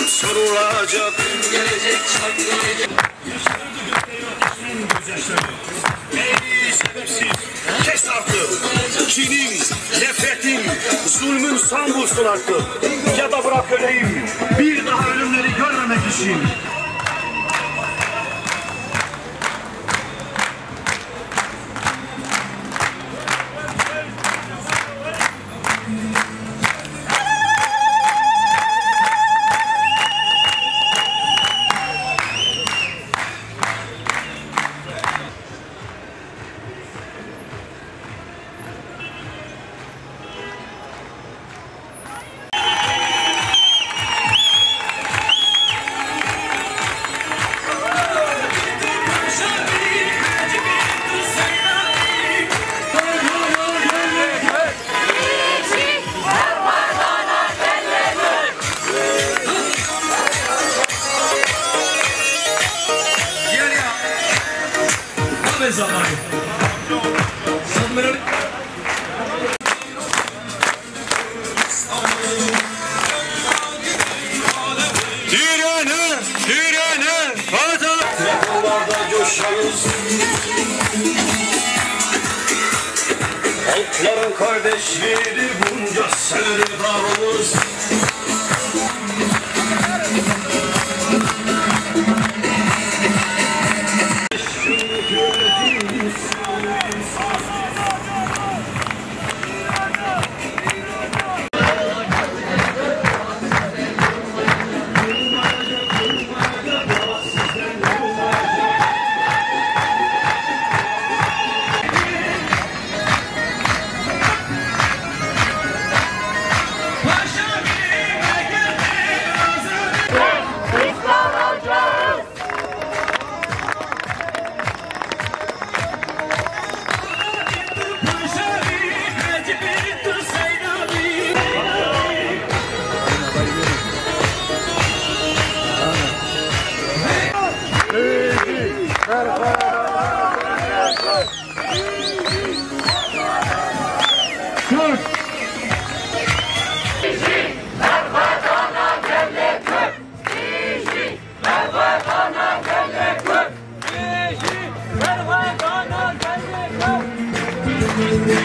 sorulacak. Gelecek çok gelecek. Ey sebepsiz, kes artık. Kinin, nefretin, zulmün son bulsun artık. Ya da bırak öleyim, bir daha ölümleri görmemek için. Zamanı. Direne, direne, hadi. Trafolarda coşarız. Halkların kardeşleri bunca sevdarımız. Thank you.